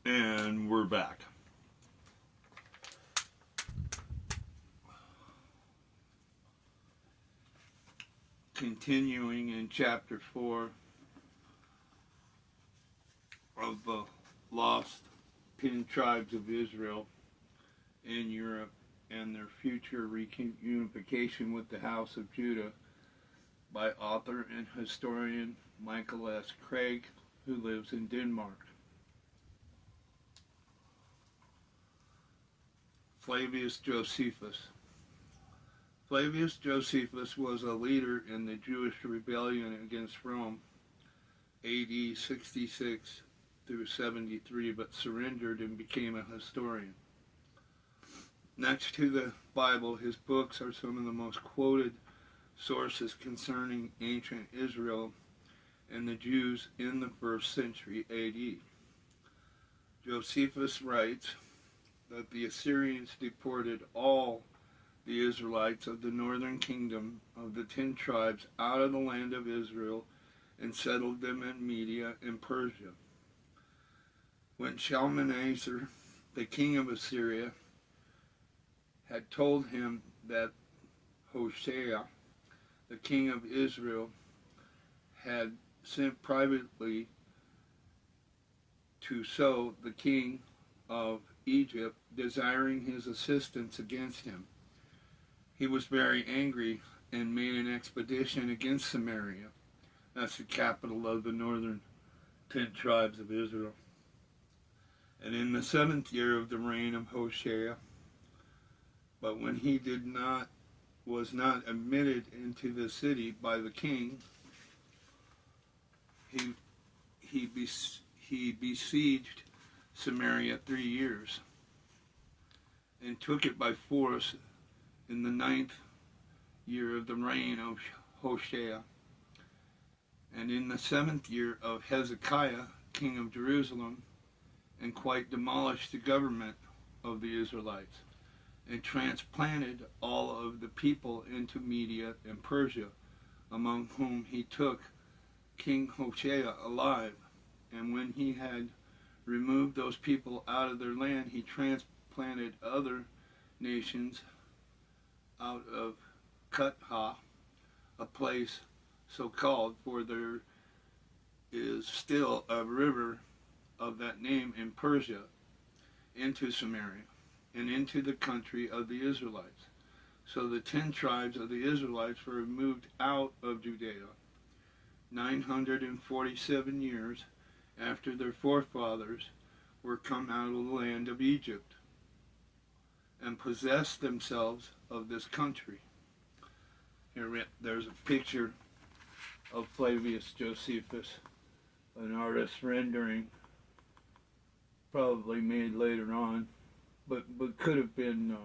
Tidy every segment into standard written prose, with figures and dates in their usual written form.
And we're back. Continuing in chapter 4 of the lost 10 tribes of Israel in Europe and their future reunification with the house of Judah by author and historian Michael S. Craig, who lives in Denmark. Flavius Josephus. Flavius Josephus was a leader in the Jewish rebellion against Rome, AD 66 through 73, but surrendered and became a historian. Next to the Bible, his books are some of the most quoted sources concerning ancient Israel and the Jews in the 1st century AD. Josephus writes that the Assyrians deported all the Israelites of the northern kingdom of the 10 tribes out of the land of Israel and settled them in Media and Persia. When Shalmaneser, the king of Assyria, had told him that Hoshea, the king of Israel, had sent privately to So, the king of Egypt, desiring his assistance against him, he was very angry and made an expedition against Samaria. That's the capital of the northern 10 tribes of Israel. And in the 7th year of the reign of Hoshea, but when he was not admitted into the city by the king, he besieged Samaria 3 years and took it by force in the 9th year of the reign of Hoshea. And in the 7th year of Hezekiah, king of Jerusalem, and quite demolished the government of the Israelites, and transplanted all of the people into Media and Persia, among whom he took King Hoshea alive. And when he had removed those people out of their land, he transplanted other nations out of Cutha, a place so called, for there is still a river of that name in Persia, into Samaria, and into the country of the Israelites. So the 10 tribes of the Israelites were moved out of Judea 947 years after their forefathers were come out of the land of Egypt, and possessed themselves of this country. Here, there's a picture of Flavius Josephus, an artist's rendering, probably made later on, but could have been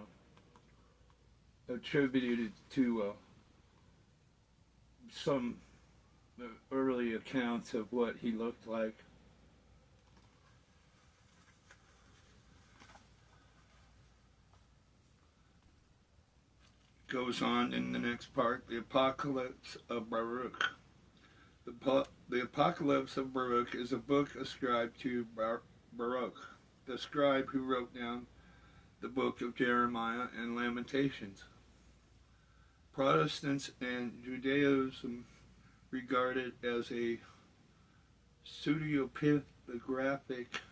attributed to some early accounts of what he looked like. Goes on in the next part, the Apocalypse of Baruch. The Apocalypse of Baruch is a book ascribed to Baruch, the scribe who wrote down the book of Jeremiah and Lamentations. Protestants and Judaism regard it as a pseudepigraphic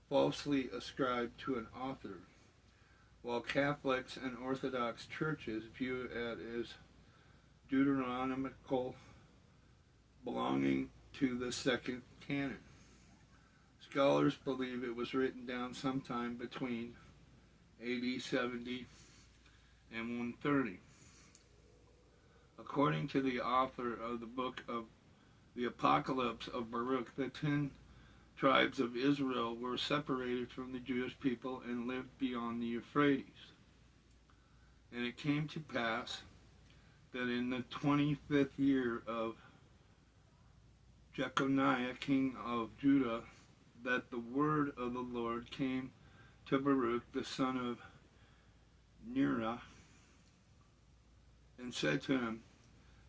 falsely ascribed to an author, while Catholics and Orthodox churches view it as Deuteronomical, belonging to the second canon. Scholars believe it was written down sometime between AD 70 and 130. According to the author of the book of the Apocalypse of Baruch, the 10 tribes of Israel were separated from the Jewish people and lived beyond the Euphrates. And it came to pass that in the 25th year of Jeconiah, king of Judah, that the word of the Lord came to Baruch, the son of Neriah, and said to him,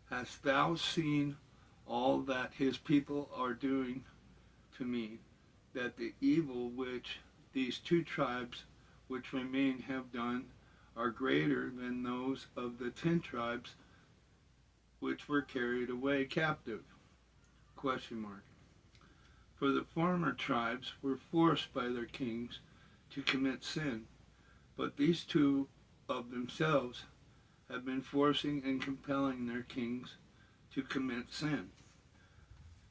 Hast thou seen all that his people are doing to me? that the evil which these two tribes which remain have done are greater than those of the 10 tribes which were carried away captive? Question mark. For the former tribes were forced by their kings to commit sin, but these two of themselves have been forcing and compelling their kings to commit sin.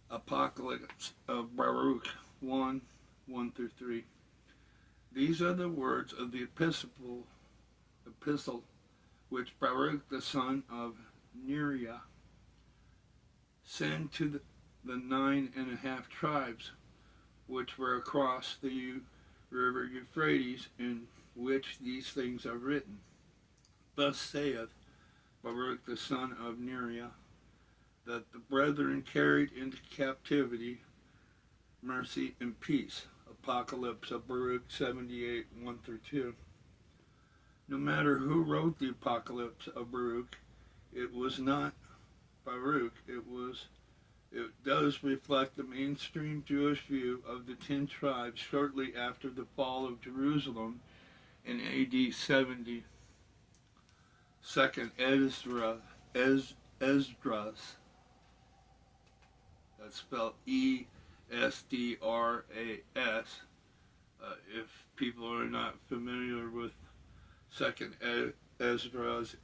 Apocalypse of Baruch 1, 1 through 3. These are the words of the epistle which Baruch the son of Neriah sent to the 9.5 tribes which were across the river Euphrates, in which these things are written. Thus saith Baruch the son of Neriah, that the brethren carried into captivity mercy and peace. Apocalypse of Baruch 78, 1 through 2. No matter who wrote the Apocalypse of Baruch, it was not Baruch, it does reflect the mainstream Jewish view of the 10 tribes shortly after the fall of Jerusalem in AD 70. Second Esdras, that's spelled Esdras. If people are not familiar with Second Esdras,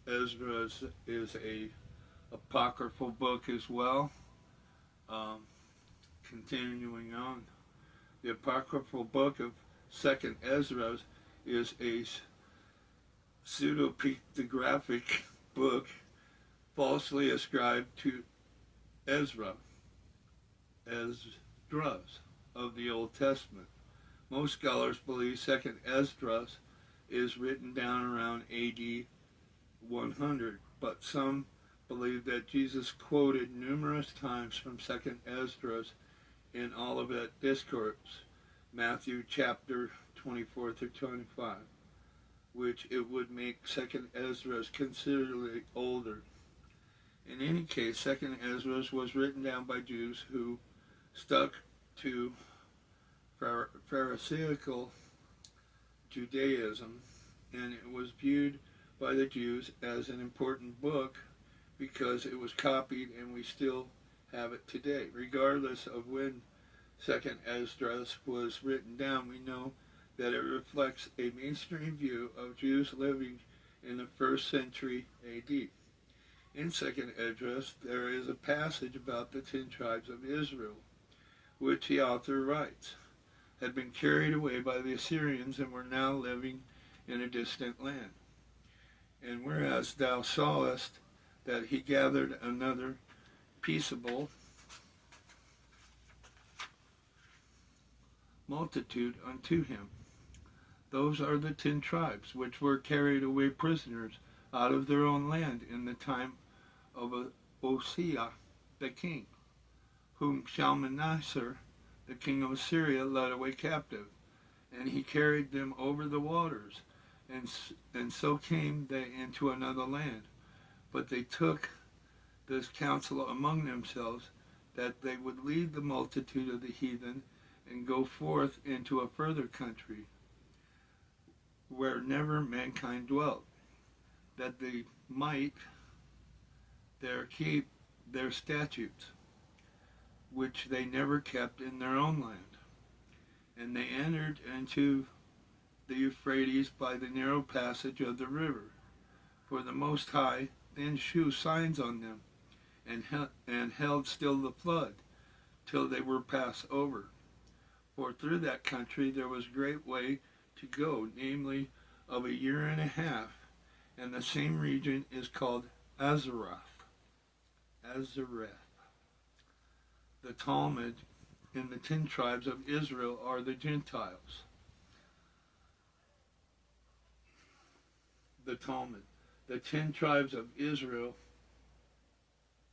Esdras is a apocryphal book as well. Continuing on, the apocryphal book of Second Esdras is a pseudepigraphic book falsely ascribed to Esdras of the Old Testament. Most scholars believe Second Esdras is written down around AD 100, but some believe that Jesus quoted numerous times from Second Esdras in Olivet Discourse, Matthew chapter 24 through 25, which it would make Second Esdras considerably older. In any case, Second Esdras was written down by Jews who stuck to Pharisaical Judaism, and it was viewed by the Jews as an important book because it was copied, and we still have it today. Regardless of when Second Esdras was written down, we know that it reflects a mainstream view of Jews living in the 1st century AD. In Second Esdras, there is a passage about the 10 tribes of Israel, which the author writes, had been carried away by the Assyrians and were now living in a distant land. And whereas thou sawest that he gathered another peaceable multitude unto him. Those are the 10 tribes which were carried away prisoners out of their own land in the time of Osea the king, whom Shalmaneser the king of Assyria led away captive, and he carried them over the waters, and so came they into another land. But they took this counsel among themselves, that they would lead the multitude of the heathen and go forth into a further country, where never mankind dwelt, that they might there keep their statutes, which they never kept in their own land. And they entered into the Euphrates by the narrow passage of the river. For the Most High then shew signs on them, and held still the flood, till they were passed over. For through that country there was great way to go, namely of 1.5 years, and the same region is called Azareth. The Talmud in the 10 tribes of Israel are the Gentiles. The Talmud. The 10 tribes of Israel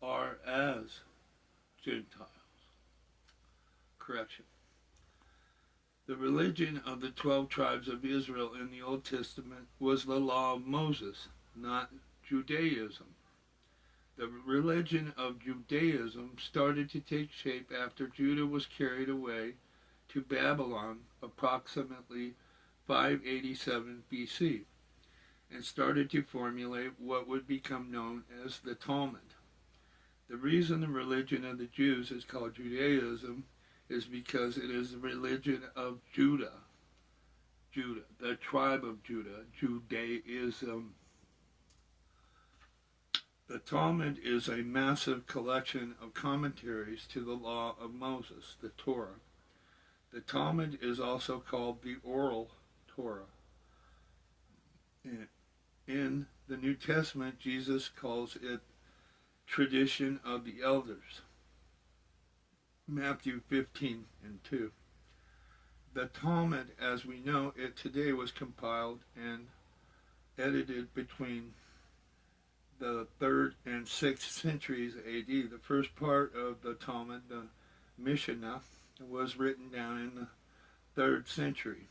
are as Gentiles. Correction. The religion of the 12 tribes of Israel in the Old Testament was the law of Moses, not Judaism. The religion of Judaism started to take shape after Judah was carried away to Babylon approximately 587 BC and started to formulate what would become known as the Talmud. The reason the religion of the Jews is called Judaism is because it is the religion of Judah, the tribe of Judah, Judaism. The Talmud is a massive collection of commentaries to the law of Moses, the Torah. The Talmud is also called the Oral Torah. In the New Testament, Jesus calls it tradition of the elders. Matthew 15:2. The Talmud, as we know it today, was compiled and edited between the 3rd and 6th centuries AD. The first part of the Talmud, the Mishnah, was written down in the 3rd century,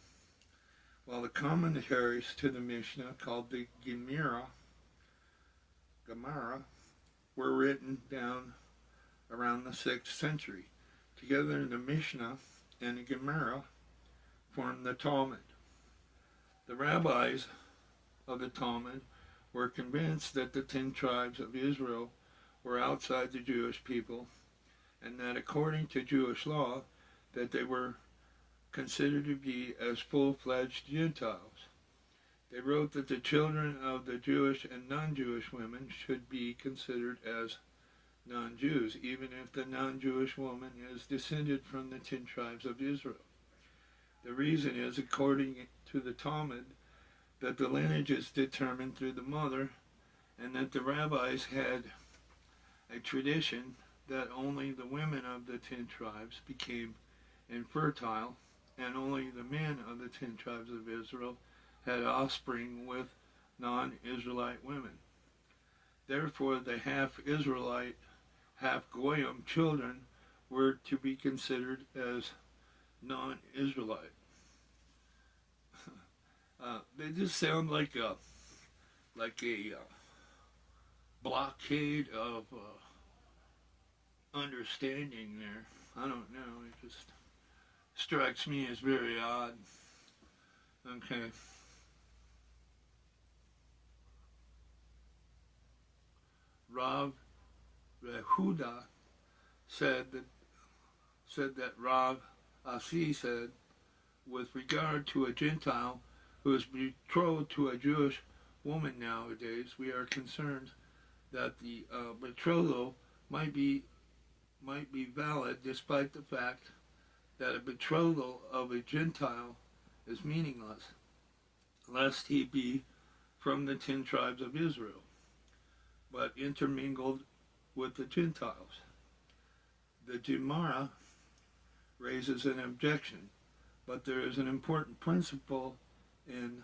while the commentaries to the Mishnah, called the Gemara, were written down around the 6th century. Together, the Mishnah and the Gemara formed the Talmud. The rabbis of the Talmud were convinced that the 10 tribes of Israel were outside the Jewish people, and that according to Jewish law, that they were considered to be as full-fledged Gentiles. They wrote that the children of the Jewish and non-Jewish women should be considered as non-Jews, even if the non-Jewish woman is descended from the 10 tribes of Israel. The reason is, according to the Talmud, that the lineage is determined through the mother, and that the rabbis had a tradition that only the women of the 10 tribes became infertile, and only the men of the 10 tribes of Israel had offspring with non-Israelite women. Therefore, the half-Israelite, half-Goyim children were to be considered as non-Israelite. They just sound like a blockade of understanding there. I don't know. It just strikes me as very odd. Okay. Rav Yehuda said that Rav Asi said, with regard to a Gentile who is betrothed to a Jewish woman nowadays, we are concerned that the betrothal might be valid, despite the fact that a betrothal of a Gentile is meaningless, lest he be from the 10 tribes of Israel, but intermingled with the Gentiles. The Gemara raises an objection, but there is an important principle in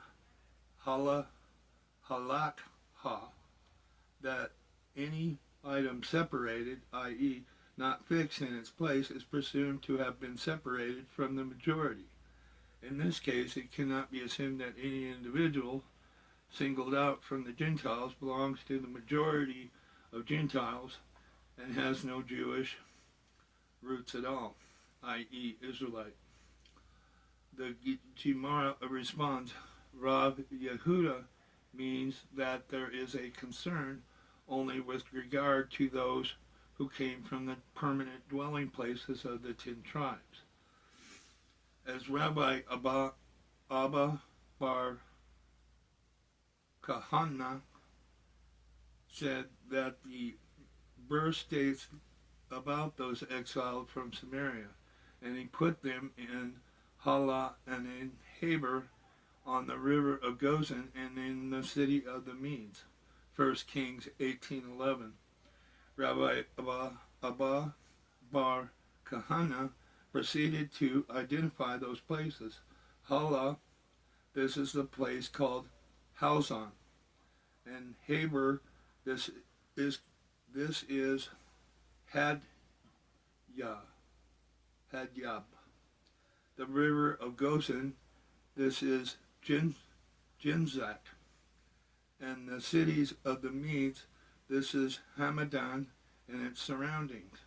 halakha that any item separated, i.e. not fixed in its place, is presumed to have been separated from the majority. In this case, it cannot be assumed that any individual singled out from the Gentiles belongs to the majority of Gentiles and has no Jewish roots at all, i.e. Israelite. The Gemara responds, Rav Yehuda means that there is a concern only with regard to those who came from the permanent dwelling places of the 10 tribes. As Rabbi Abba Bar Kahana said that the birth dates about those exiled from Samaria, and he put them in Hala and in Heber on the river of Gozan and in the city of the Medes. 1 Kings 18:11. Rabbi Abba Bar Kahana proceeded to identify those places. Hala, this is the place called Halzon, and Heber, this is Hadyab. The river of Gozan, this is Jinzak, and the cities of the Medes, this is Hamadan and its surroundings.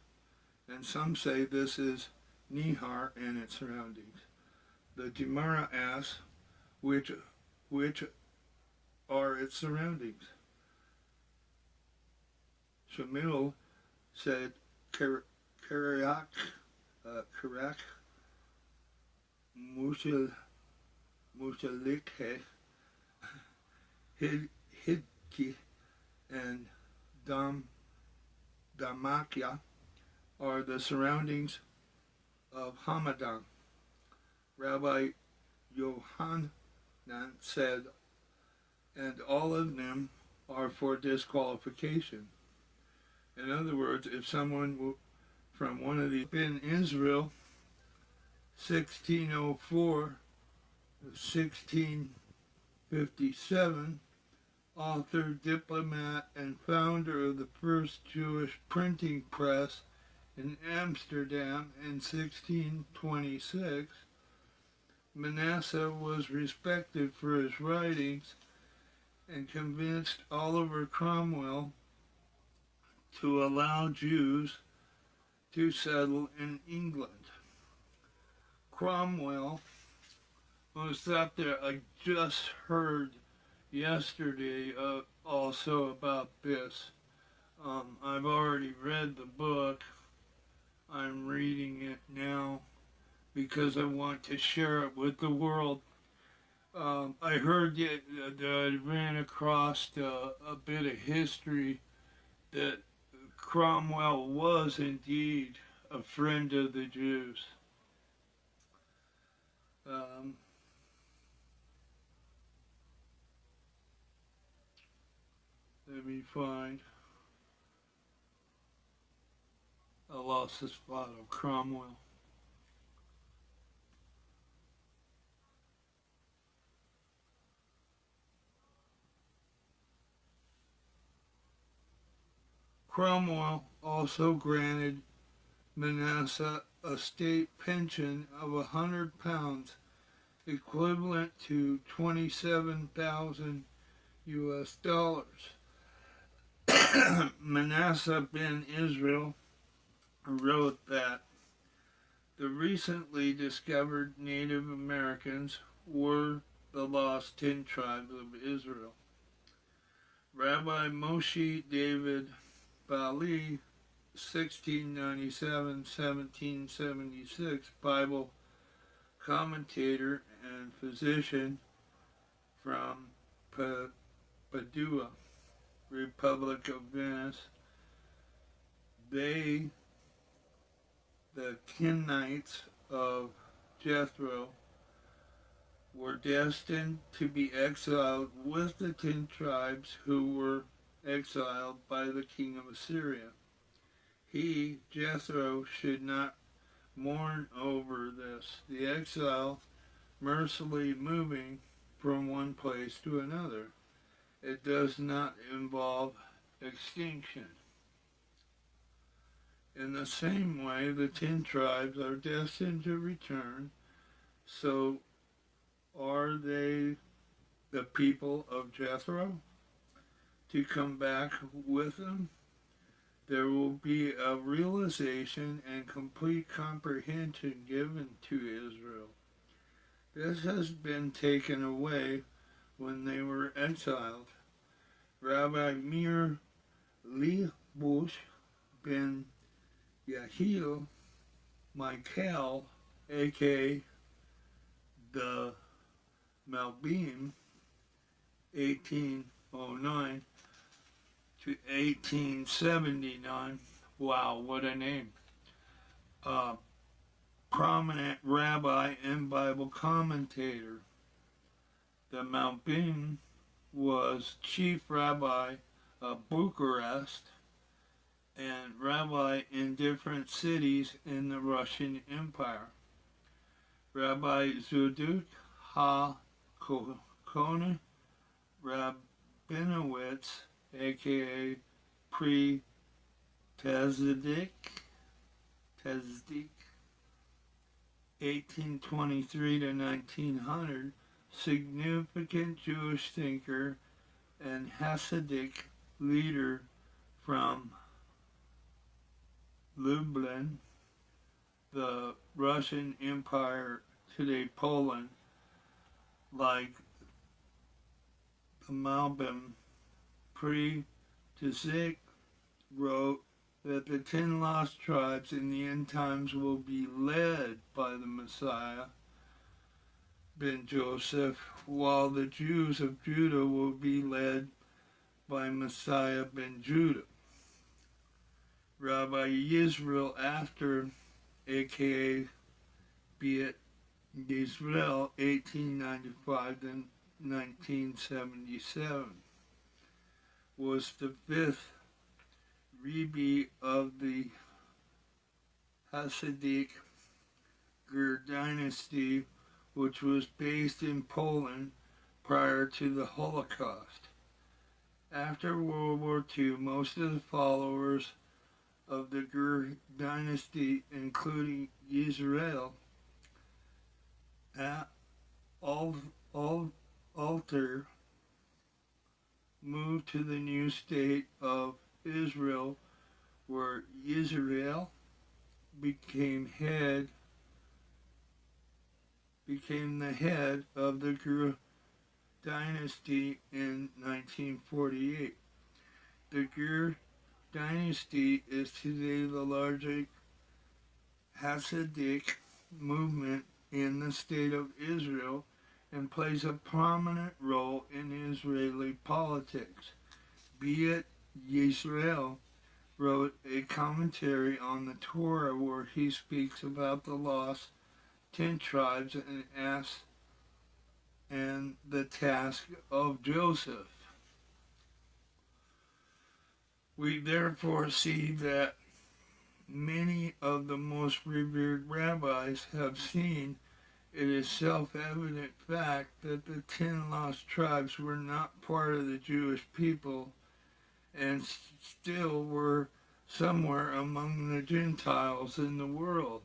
And some say this is Nehar and its surroundings. The Gemara asks, which are its surroundings? Shmuel said, Kiriach, Mushalikhe, Hidki, and Damakia are the surroundings of Hamadan. Rabbi Yohanan said, and all of them are for disqualification. In other words, if someone from one of these in Israel, 1604 to 1657, author, diplomat, and founder of the first Jewish printing press in Amsterdam in 1626, Manasseh was respected for his writings and convinced Oliver Cromwell to allow Jews to settle in England. Cromwell was up there. I just heard yesterday also about this. I've already read the book. I'm reading it now because I want to share it with the world. I heard that I ran across a bit of history that Cromwell was indeed a friend of the Jews. Let me find. I lost this spot of Cromwell. Cromwell also granted Manasseh a state pension of £100, equivalent to 27,000 US dollars. Manasseh ben Israel wrote that the recently discovered Native Americans were the lost 10 tribes of Israel. Rabbi Moshe David Bali, 1697-1776, Bible commentator and physician from Padua, Republic of Venice. They, the Kenites of Jethro, were destined to be exiled with the 10 tribes who were exiled by the king of Assyria. He, Jethro, should not mourn over this, the exile mercifully moving from one place to another. It does not involve extinction. In the same way, the 10 tribes are destined to return, so are they the people of Jethro to come back with them? There will be a realization and complete comprehension given to Israel. This has been taken away when they were exiled. Rabbi Meir Leibush ben Yehiel Michael, a.k.a. the Malbim, 1809 to 1879. Wow, what a name. Prominent rabbi and Bible commentator. The Malbim was chief rabbi of Bucharest and rabbi in different cities in the Russian Empire. Rabbi Zuduk HaKohen Rabinowitz, a.k.a. Pre-Tzedek, 1823 to 1900, significant Jewish thinker and Hasidic leader from Lublin, the Russian Empire, today Poland, like the Malbim Pre-Tzik wrote that the 10 lost tribes in the end times will be led by the Messiah ben Joseph, while the Jews of Judah will be led by Messiah ben Judah. Rabbi Yisrael after, aka Beit Yisrael, 1895 to 1977, was the fifth Rebbe of the Hasidic Ger dynasty, which was based in Poland prior to the Holocaust. After World War II, most of the followers of the Ger dynasty, including Yisrael, Alter, moved to the new state of Israel, where Yisrael became the head of the Ger dynasty in 1948. The Ger dynasty is today the largest Hasidic movement in the state of Israel and plays a prominent role in Israeli politics. Beit Yisrael wrote a commentary on the Torah where he speaks about the lost 10 tribes and the task of Joseph. We therefore see that many of the most revered rabbis have seen it is self-evident fact that the 10 lost tribes were not part of the Jewish people and still were somewhere among the Gentiles in the world.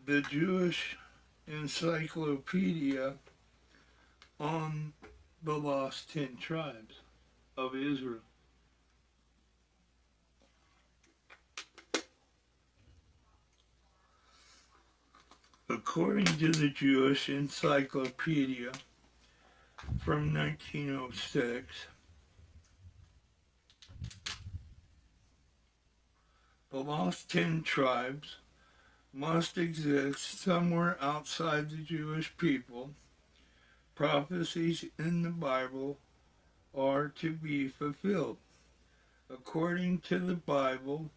The Jewish Encyclopedia on the lost 10 tribes of Israel. According to the Jewish Encyclopedia from 1906, the lost 10 tribes must exist somewhere outside the Jewish people. Prophecies in the Bible are to be fulfilled. According to the Bible,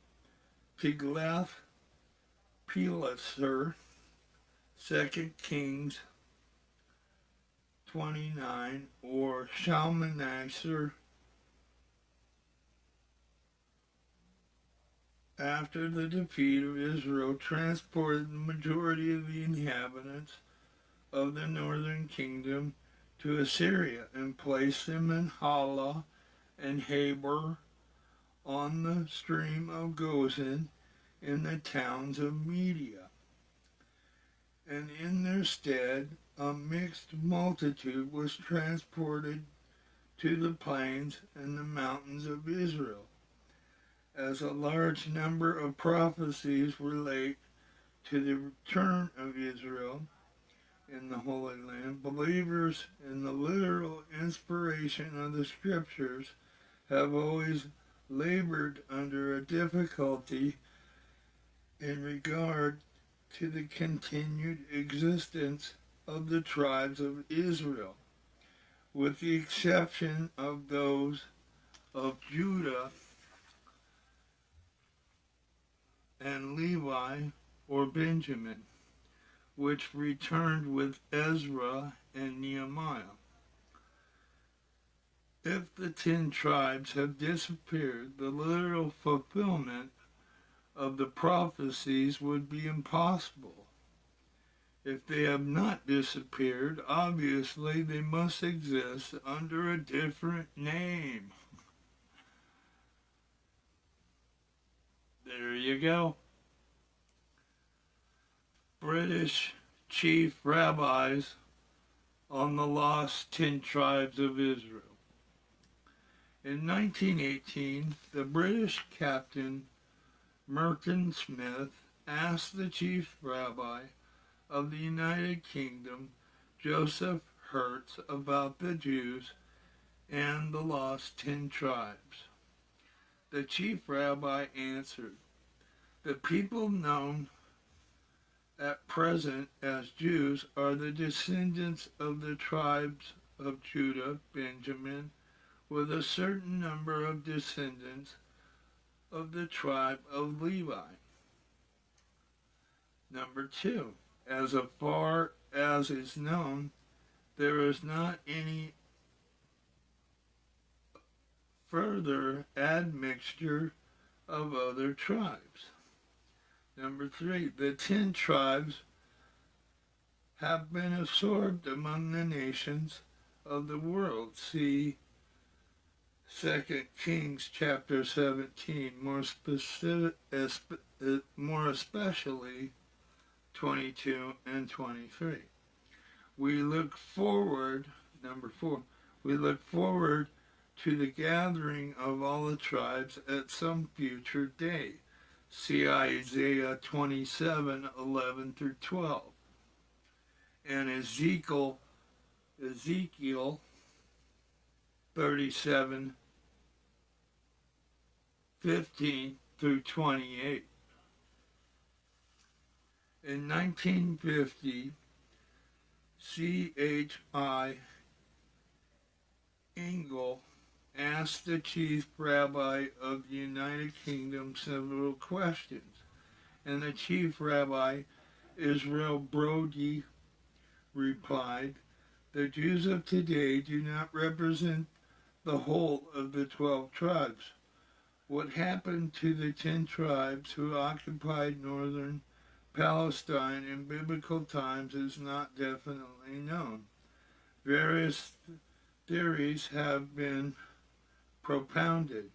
Tiglath-Pileser, 2 Kings 29, or Shalmaneser, after the defeat of Israel, transported the majority of the inhabitants of the northern kingdom to Assyria and placed them in Hala and Habor on the stream of Gozan in the towns of Media. And in their stead, a mixed multitude was transported to the plains and the mountains of Israel. As a large number of prophecies relate to the return of Israel in the Holy Land, believers in the literal inspiration of the Scriptures have always labored under a difficulty in regard to the continued existence of the tribes of Israel, with the exception of those of Judah and Levi or Benjamin, which returned with Ezra and Nehemiah. If the 10 tribes have disappeared, the literal fulfillment of the prophecies would be impossible. If they have not disappeared, obviously they must exist under a different name. There you go. British chief rabbis on the lost 10 tribes of Israel. In 1918, the British captain Merton Smith asked the chief rabbi of the United Kingdom, Joseph Hertz, about the Jews and the lost 10 tribes. The chief rabbi answered, "The people known at present as Jews are the descendants of the tribes of Judah, Benjamin, with a certain number of descendants of the tribe of Levi." Number 2, as far as is known, there is not any further admixture of other tribes. Number 3, the 10 tribes have been absorbed among the nations of the world. See 2 Kings chapter 17, more especially 22 and 23. We look forward, number 4, we look forward to the gathering of all the tribes at some future day. See Isaiah 27:11 through 12. And Ezekiel 37:15 through 28. In 1950, C.H.I. Engel asked the chief rabbi of the United Kingdom several questions, and the chief rabbi, Israel Brody, replied, "The Jews of today do not represent the whole of the 12 tribes. What happened to the 10 tribes who occupied northern Palestine in biblical times is not definitely known. Various theories have been propounded.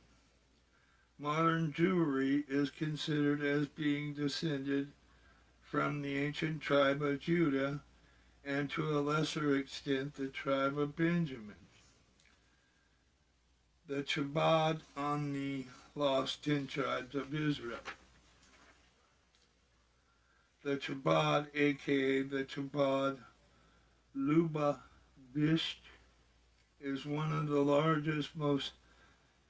Modern Jewry is considered as being descended from the ancient tribe of Judah and to a lesser extent the tribe of Benjamin. The Chabad on the lost 10 tribes of Israel. The Chabad, aka the Chabad Lubavitch, is one of the largest, most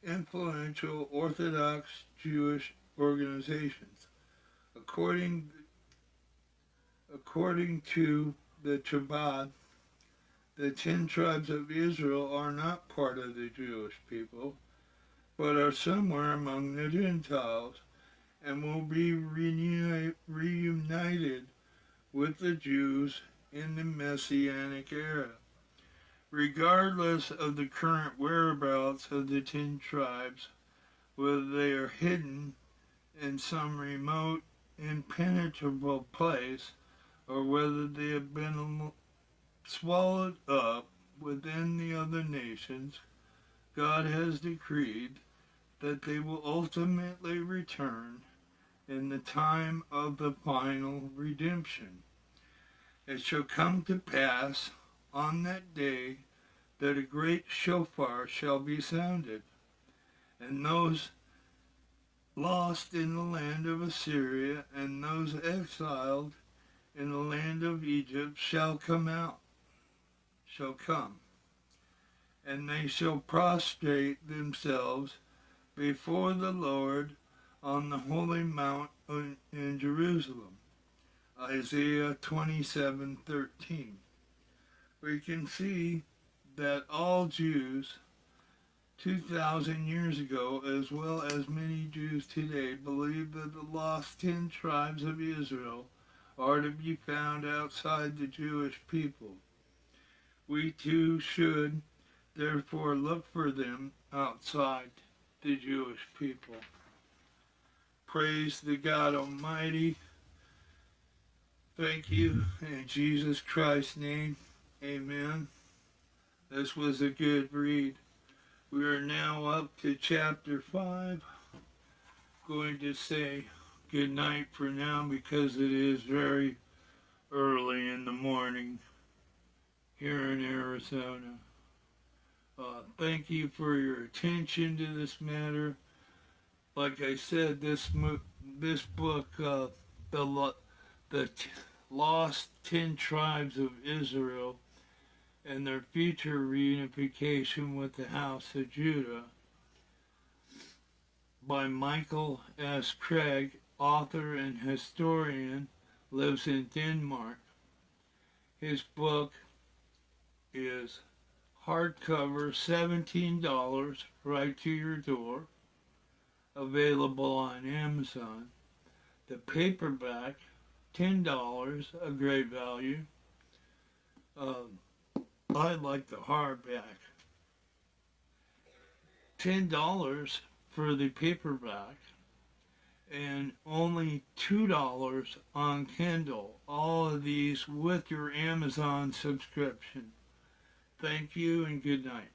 influential Orthodox Jewish organizations. According to the Chabad, the 10 tribes of Israel are not part of the Jewish people, but are somewhere among the Gentiles and will be reunited with the Jews in the Messianic era. Regardless of the current whereabouts of the 10 tribes, whether they are hidden in some remote, impenetrable place, or whether they have been swallowed up within the other nations, God has decreed that they will ultimately return in the time of the final redemption. It shall come to pass on that day that a great shofar shall be sounded, and those lost in the land of Assyria and those exiled in the land of Egypt shall come, and they shall prostrate themselves before the Lord on the holy mount in Jerusalem. Isaiah 27:13. We can see that all Jews 2,000 years ago, as well as many Jews today, believe that the lost 10 tribes of Israel are to be found outside the Jewish people. We too should therefore look for them outside the Jewish people. Praise the God Almighty. Thank you in Jesus Christ's name. Amen. This was a good read. We are now up to chapter 5. Going to say good night for now because it is very early in the morning here in Arizona. Thank you for your attention to this matter. Like I said, this book, the Lost 10 Tribes of Israel and their future reunification with the House of Judah, by Michael S. Craig, author and historian, lives in Denmark. His book is hardcover, $17, right to your door, available on Amazon. The paperback, $10, a great value. I like the hardback. $10 for the paperback, and only $2 on Kindle. All of these with your Amazon subscription. Thank you and good night.